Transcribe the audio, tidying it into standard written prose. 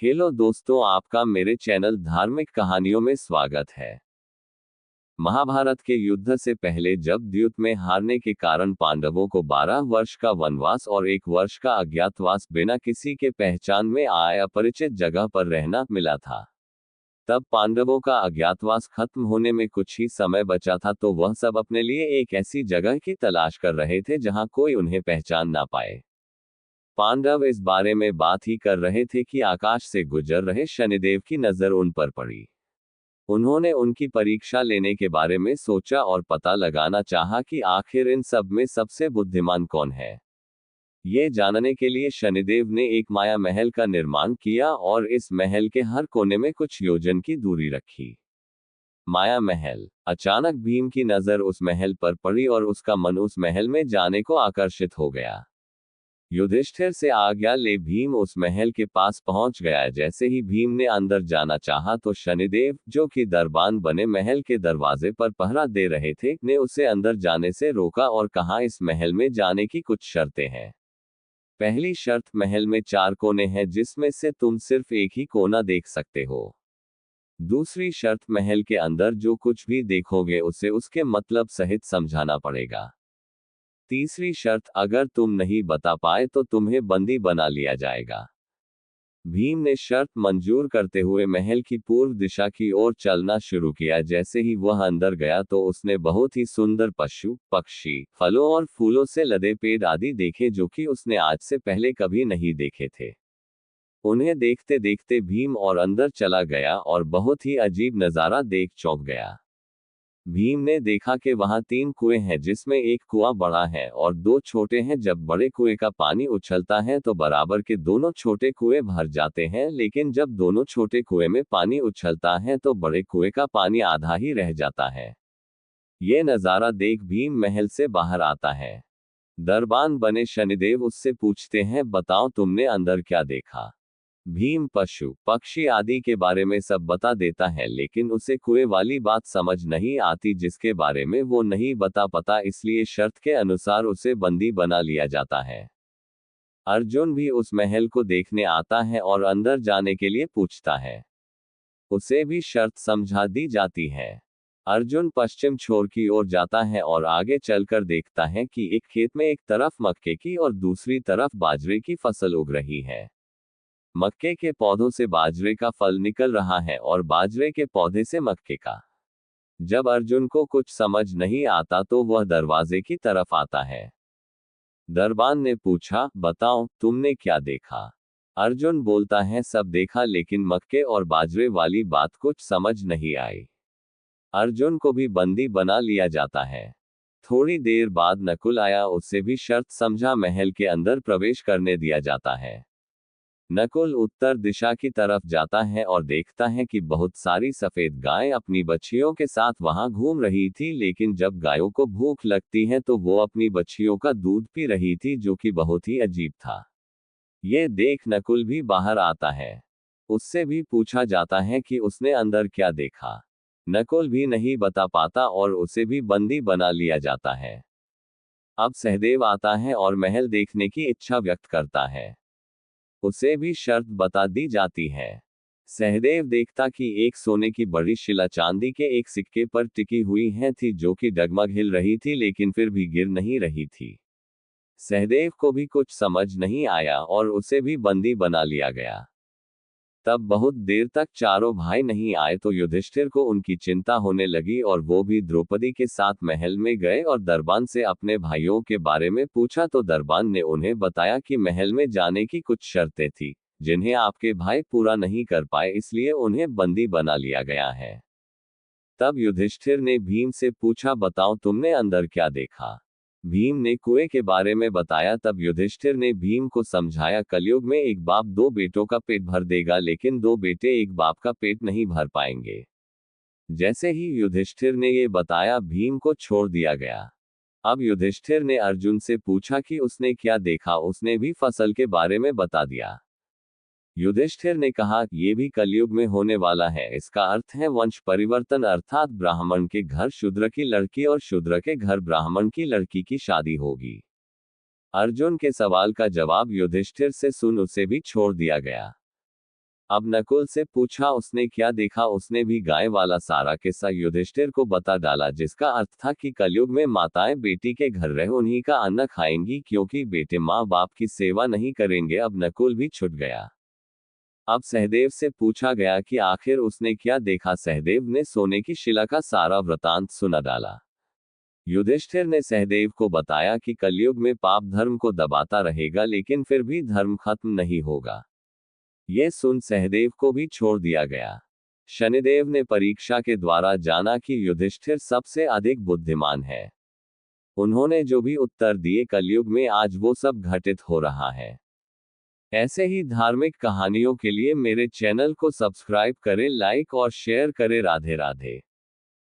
Hello दोस्तों, आपका मेरे चैनल धार्मिक कहानियों में स्वागत है। महाभारत के युद्ध से पहले जब द्यूत में हारने के कारण पांडवों को 12 वर्ष का वनवास और 1 वर्ष का अज्ञातवास बिना किसी के पहचान में आए अपरिचित जगह पर रहना मिला था, तब पांडवों का अज्ञातवास खत्म होने में कुछ ही समय बचा था, तो वह सब अपने लिए एक ऐसी जगह की तलाश कर रहे थे जहां कोई उन्हें पहचान ना पाए। पांडव इस बारे में बात ही कर रहे थे कि आकाश से गुजर रहे शनिदेव की नजर उन पर पड़ी। उन्होंने उनकी परीक्षा लेने के बारे में सोचा और पता लगाना चाहा कि आखिर इन सब में सबसे बुद्धिमान कौन है। ये जानने के लिए शनिदेव ने एक माया महल का निर्माण किया और इस महल के हर कोने में कुछ योजन की दूरी रखी। माया महल। अचानक भीम की नजर उस महल पर पड़ी और उसका मन उस महल में जाने को आकर्षित हो गया। युधिष्ठिर से आज्ञा ले भीम उस महल के पास पहुंच गया। जैसे ही भीम ने अंदर जाना चाहा तो शनिदेव, जो कि दरबान बने महल के दरवाजे पर पहरा दे रहे थे, ने उसे अंदर जाने से रोका और कहा, इस महल में जाने की कुछ शर्तें हैं। पहली शर्त, महल में 4 कोने हैं जिसमें से तुम सिर्फ एक ही कोना देख सकते हो। दूसरी शर्त, महल के अंदर जो कुछ भी देखोगे उसे उसके मतलब सहित समझाना पड़ेगा। तीसरी शर्त, अगर तुम नहीं बता पाए तो तुम्हें बंदी बना लिया जाएगा। भीम ने शर्त मंजूर करते हुए महल की पूर्व दिशा की ओर चलना शुरू किया। जैसे ही वह अंदर गया तो उसने बहुत ही सुंदर पशु, पक्षी, फलों और फूलों से लदे पेड़ आदि देखे, जो कि उसने आज से पहले कभी नहीं देखे थे। उन्हें देखते देखते भीम और अंदर चला गया और बहुत ही अजीब नजारा देख चौंक गया। भीम ने देखा कि वहां 3 कुएं हैं, जिसमें एक कुआं बड़ा है और 2 छोटे हैं। जब बड़े कुएं का पानी उछलता है तो बराबर के दोनों छोटे कुएं भर जाते हैं, लेकिन जब दोनों छोटे कुएं में पानी उछलता है तो बड़े कुएं का पानी आधा ही रह जाता है। ये नजारा देख भीम महल से बाहर आता है। दरबान बने शनिदेव उससे पूछते हैं, बताओ तुमने अंदर क्या देखा। भीम पशु, पक्षी आदि के बारे में सब बता देता है, लेकिन उसे कुएं वाली बात समझ नहीं आती जिसके बारे में वो नहीं बता पाता, इसलिए शर्त के अनुसार उसे बंदी बना लिया जाता है। अर्जुन भी उस महल को देखने आता है और अंदर जाने के लिए पूछता है। उसे भी शर्त समझा दी जाती है। अर्जुन पश्चिम छोर की ओर जाता है और आगे चलकर देखता है कि एक खेत में एक तरफ मक्के की और दूसरी तरफ बाजरे की फसल उग रही है। मक्के के पौधों से बाजरे का फल निकल रहा है और बाजरे के पौधे से मक्के का। जब अर्जुन को कुछ समझ नहीं आता तो वह दरवाजे की तरफ आता है। दरबान ने पूछा, बताओ तुमने क्या देखा। अर्जुन बोलता है, सब देखा, लेकिन मक्के और बाजरे वाली बात कुछ समझ नहीं आई। अर्जुन को भी बंदी बना लिया जाता है। थोड़ी देर बाद नकुल आया, उससे भी शर्त समझा महल के अंदर प्रवेश करने दिया जाता है। नकुल उत्तर दिशा की तरफ जाता है और देखता है कि बहुत सारी सफेद गायें अपनी बच्चियों के साथ वहां घूम रही थी, लेकिन जब गायों को भूख लगती है तो वो अपनी बच्चियों का दूध पी रही थी, जो कि बहुत ही अजीब था। ये देख नकुल भी बाहर आता है। उससे भी पूछा जाता है कि उसने अंदर क्या देखा। नकुल भी नहीं बता पाता और उसे भी बंदी बना लिया जाता है। अब सहदेव आता है और महल देखने की इच्छा व्यक्त करता है। उसे भी शर्त बता दी जाती है। सहदेव देखता कि एक सोने की बड़ी शिला चांदी के एक सिक्के पर टिकी हुई है थी, जो कि डगमग हिल रही थी, लेकिन फिर भी गिर नहीं रही थी। सहदेव को भी कुछ समझ नहीं आया और उसे भी बंदी बना लिया गया। तब बहुत देर तक चारों भाई नहीं आए तो युधिष्ठिर को उनकी चिंता होने लगी और वो भी द्रौपदी के साथ महल में गए और दरबान से अपने भाइयों के बारे में पूछा, तो दरबान ने उन्हें बताया कि महल में जाने की कुछ शर्तें थी जिन्हें आपके भाई पूरा नहीं कर पाए, इसलिए उन्हें बंदी बना लिया गया है। तब युधिष्ठिर ने भीम से पूछा, बताओ तुमने अंदर क्या देखा। भीम ने कुएं के बारे में बताया। तब युधिष्ठिर ने भीम को समझाया, कलयुग में एक बाप 2 बेटों का पेट भर देगा, लेकिन 2 बेटे एक बाप का पेट नहीं भर पाएंगे। जैसे ही युधिष्ठिर ने ये बताया, भीम को छोड़ दिया गया। अब युधिष्ठिर ने अर्जुन से पूछा कि उसने क्या देखा। उसने भी फसल के बारे में बता दिया। युधिष्ठिर ने कहा, ये भी कलयुग में होने वाला है। इसका अर्थ है वंश परिवर्तन, अर्थात ब्राह्मण के घर शूद्र की लड़की और शूद्र के घर ब्राह्मण की लड़की की शादी होगी। अर्जुन के सवाल का जवाब युधिष्ठिर से सुन उसे भी छोड़ दिया गया। अब नकुल से पूछा उसने क्या देखा। उसने भी गाय वाला सारा किस्सा युधिष्ठिर को बता डाला, जिसका अर्थ था कि कलयुग में माताएं बेटी के घर रह उन्हीं का अन्न खाएंगी, क्योंकि बेटे माँ बाप की सेवा नहीं करेंगे। अब नकुल भी छूट गया। अब सहदेव से पूछा गया कि आखिर उसने क्या देखा। सहदेव ने सोने की शिला का सारा वृतांत सुना डाला। युधिष्ठिर ने सहदेव को बताया कि कलयुग में पाप धर्म को दबाता रहेगा, लेकिन फिर भी धर्म खत्म नहीं होगा। यह सुन सहदेव को भी छोड़ दिया गया। शनिदेव ने परीक्षा के द्वारा जाना कि युधिष्ठिर सबसे अधिक बुद्धिमान है। उन्होंने जो भी उत्तर दिए कलयुग में आज वो सब घटित हो रहा है। ऐसे ही धार्मिक कहानियों के लिए मेरे चैनल को सब्सक्राइब करें, लाइक और शेयर करें। राधे राधे।